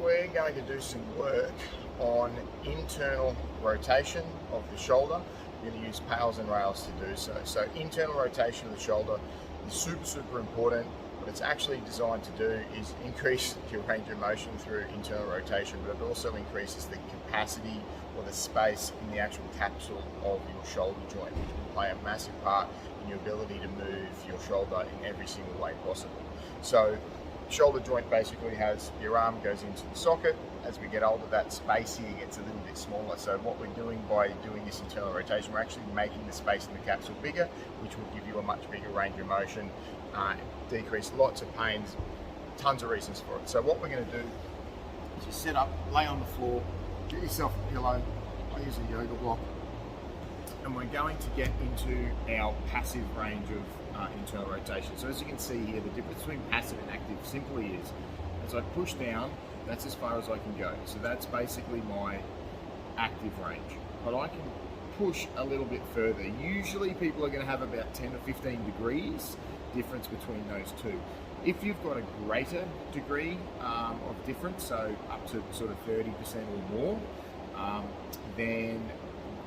we're going to do some work on internal rotation of the shoulder. We're going to use PAILs and rails to do so. So internal rotation of the shoulder is super important. What it's actually designed to do is increase your range of motion through internal rotation, but it also increases the capacity or the space in the actual capsule of your shoulder joint, which will play a massive part in your ability to move your shoulder in every single way possible. So shoulder joint basically has, your arm goes into the socket. As we get older, that space here gets a little bit smaller. So what we're doing by doing this internal rotation, we're actually making the space in the capsule bigger, which will give you a much bigger range of motion, decrease lots of pains, tons of reasons for it. So what we're going to do is just sit up, lay on the floor, get yourself a pillow. I use a yoga block, and we're going to get into our passive range of internal rotation. So as you can see here, the difference between passive and active simply is, as I push down, that's as far as I can go. So that's basically my active range. But I can push a little bit further. Usually people are going to have about 10 or 15 degrees difference between those two. If you've got a greater degree of difference, so up to sort of 30% or more, then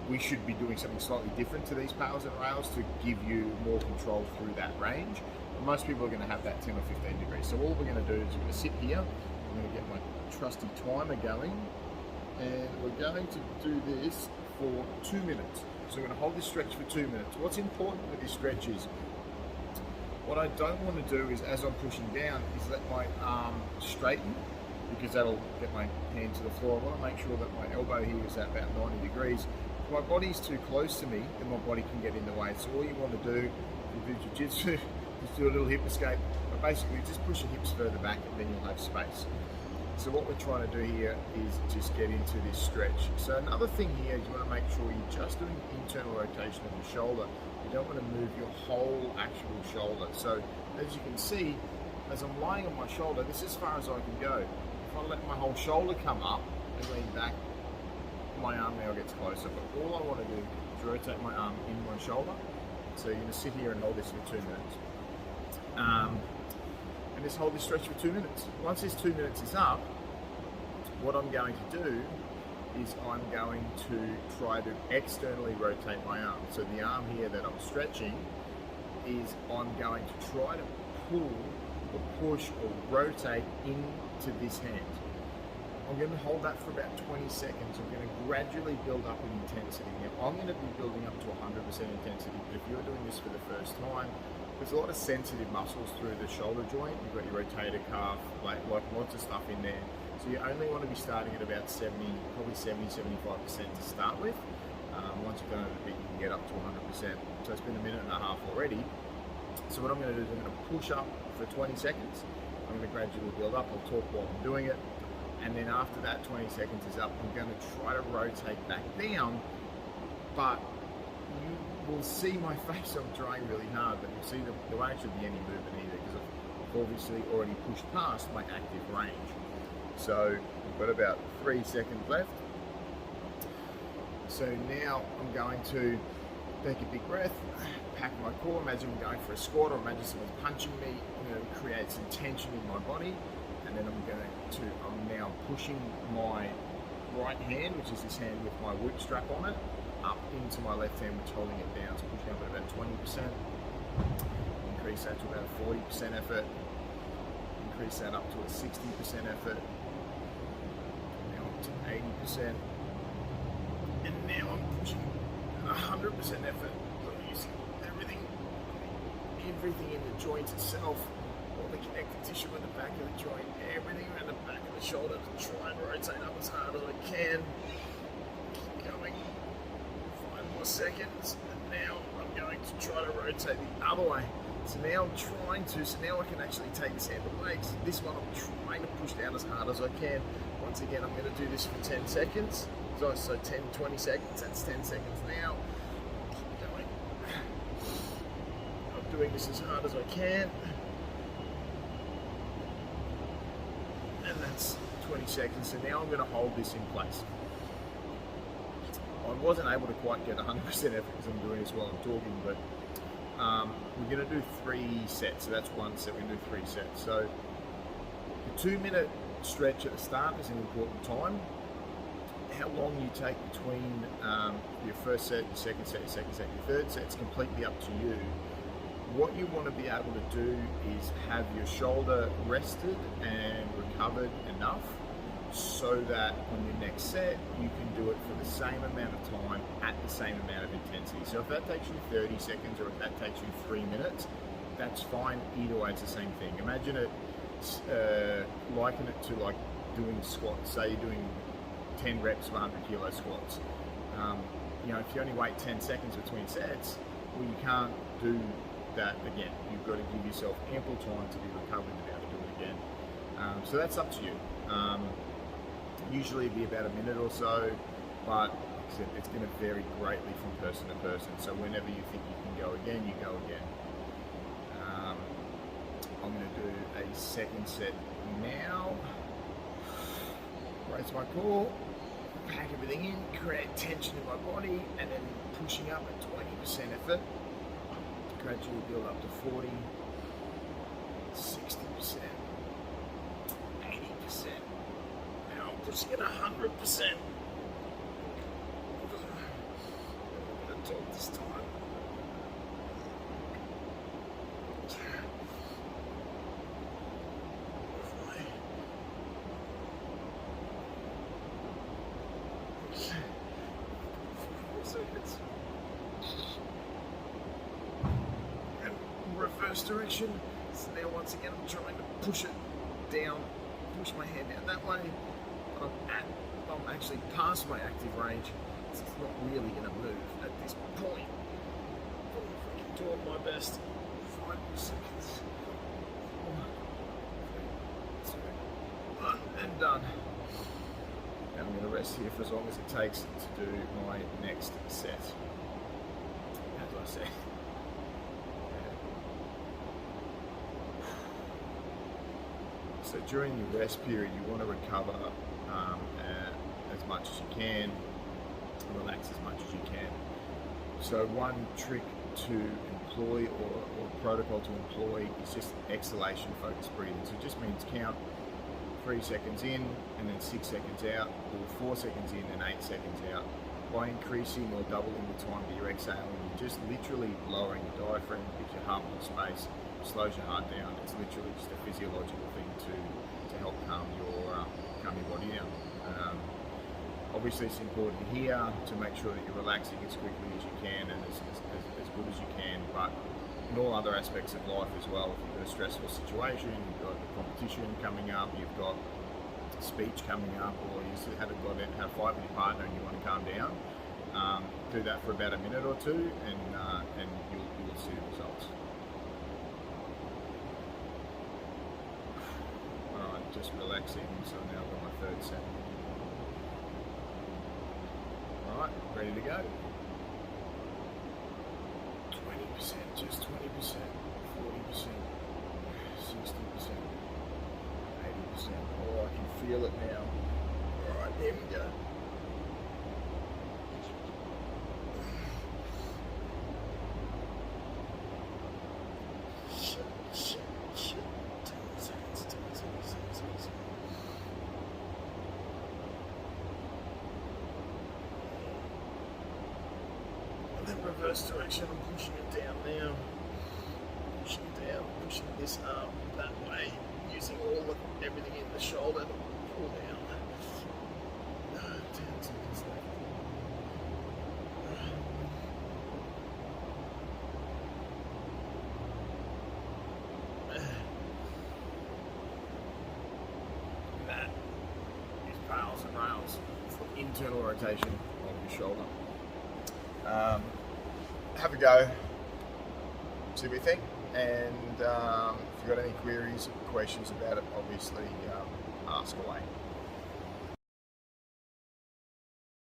we should be doing something slightly different to these PAILs and rails to give you more control through that range. But most people are going to have that 10 or 15 degrees. So all we're going to do is we're going to sit here. I'm going to get my trusty timer going, and we're going to do this for 2 minutes. So we're going to hold this stretch for 2 minutes. What's important with this stretch is, what I don't want to do is, as I'm pushing down, is let my arm straighten, because that'll get my hand to the floor. I want to make sure that my elbow here is at about 90 degrees. If my body's too close to me, then my body can get in the way. So all you want to do, if you do jiu-jitsu, just do a little hip escape, but basically just push your hips further back and then you'll have space. So what we're trying to do here is just get into this stretch. So another thing here is you want to make sure you're just doing internal rotation of your shoulder. You don't want to move your whole actual shoulder. So as you can see, as I'm lying on my shoulder, this is as far as I can go. If I let my whole shoulder come up and lean back, my arm now gets closer. But all I want to do is rotate my arm in my shoulder. So you're going to sit here and hold this for 2 minutes. And just hold this stretch for 2 minutes. Once this 2 minutes is up, what I'm going to do is I'm going to try to externally rotate my arm. So the arm here that I'm stretching is, I'm going to try to pull or push or rotate into this hand. I'm going to hold that for about 20 seconds. I'm going to gradually build up in intensity. Now, I'm going to be building up to 100% intensity, but if you're doing this for the first time, there's a lot of sensitive muscles through the shoulder joint. You've got your rotator cuff, like lots of stuff in there. So you only want to be starting at about 70, probably 70-75% to start with. Once you've gone over the bit, you can get up to 100%. So it's been a minute and a half already. So what I'm going to do is I'm going to push up for 20 seconds. I'm going to gradually build up. I'll talk while I'm doing it. And then after that 20 seconds is up, I'm going to try to rotate back down, but you will see my face, I'm trying really hard, but you'll see there won't actually be any movement either, because I've obviously already pushed past my active range. So I've got about 3 seconds left. So now I'm going to take a big breath, pack my core, imagine I'm going for a squat, or imagine someone's punching me. I'm going to create some tension in my body, and then I'm now pushing my right hand, which is this hand with my whip strap on it, up into my left hand, which is holding it down. So pushing up at about 20%, increase that to about 40% effort, increase that up to a 60% effort, now up to 80%, and now I'm pushing at 100% effort. I'm using everything in the joint itself, all the connective tissue in the back of the joint, everything around the back of the shoulder to try and rotate up as hard as I can. Keep going. 5 more seconds, and now I'm going to try to rotate the other way. So now I'm trying to, so now I can actually take this hand away. So this one I'm trying to push down as hard as I can. Once again, I'm going to do this for 10 seconds. So 10, 20 seconds, that's 10 seconds now. Keep going. I'm doing this as hard as I can. And that's 20 seconds. So now I'm going to hold this in place. I wasn't able to quite get 100% effort because I'm doing this while I'm talking, but we're going to do 3 sets. So that's 1 set. We're going to do 3 sets. So the 2 minute stretch at the start is an important time. How long you take between your first set, your second set, your second set, your third set, it's completely up to you. What you want to be able to do is have your shoulder rested and recovered enough so that on your next set you can do it for the same amount of time at the same amount of intensity. So if that takes you 30 seconds or if that takes you 3 minutes, that's fine. Either way, it's the same thing. Imagine it, liken it to like doing squats. Say you're doing 10 reps of 100 kilo squats. You know, if you only wait 10 seconds between sets, well, you can't do that again. You've got to give yourself ample time to be recovered to be able to do it again. So that's up to you. Usually it'd be about a minute or so, but like I said, it's going to vary greatly from person to person. So whenever you think you can go again, you go again. I'm going to do a second set now. Raise my core, pack everything in, create tension in my body, and then pushing up at 20% effort. Gradually build up to 40, 60%, 80%. Now I'm pushing at 100%. I'm going to talk this time. And reverse direction. So now once again I'm trying to push it down, push my hand down that way. But I'm actually past my active range. It's not really going to move at this point. But if I can do it my best, 5 seconds. 4, 3, 2, 1, and done. And I'm going to rest here for as long as it takes to do my next set. As I said. So during your rest period, you want to recover as much as you can, relax as much as you can. So one trick to employ or protocol to employ is just exhalation focused breathing. So it just means count 3 seconds in and then 6 seconds out, or 4 seconds in and 8 seconds out. By increasing or doubling the time that you're exhaling, you're just literally lowering the diaphragm, gives your heart more space, slows your heart down. It's literally just a physiological thing to help calm your body down. Obviously it's important here to make sure that you're relaxing as quickly as you can and as good as you can, but in all other aspects of life as well. If you've got a stressful situation, you've got a competition coming up, you've got speech coming up, or you haven't got a fight with your partner and you want to calm down, do that for about a minute or two, and you'll see the results. Alright, just relaxing. So now I've got my third set. Alright, ready to go. 20%, just 20%, 40%, 60%, 80%. Oh, I can feel it now. Alright, there we go. Shit. 10 seconds. And then reverse direction, I'm pushing it down now. Pushing it down, pushing this arm that way, using everything in the shoulder to pull down. 10 seconds left. That is PAILs and rails. It's the internal rotation of your shoulder. Have a go, see what you think, and if you've got any queries, questions about it, obviously ask away.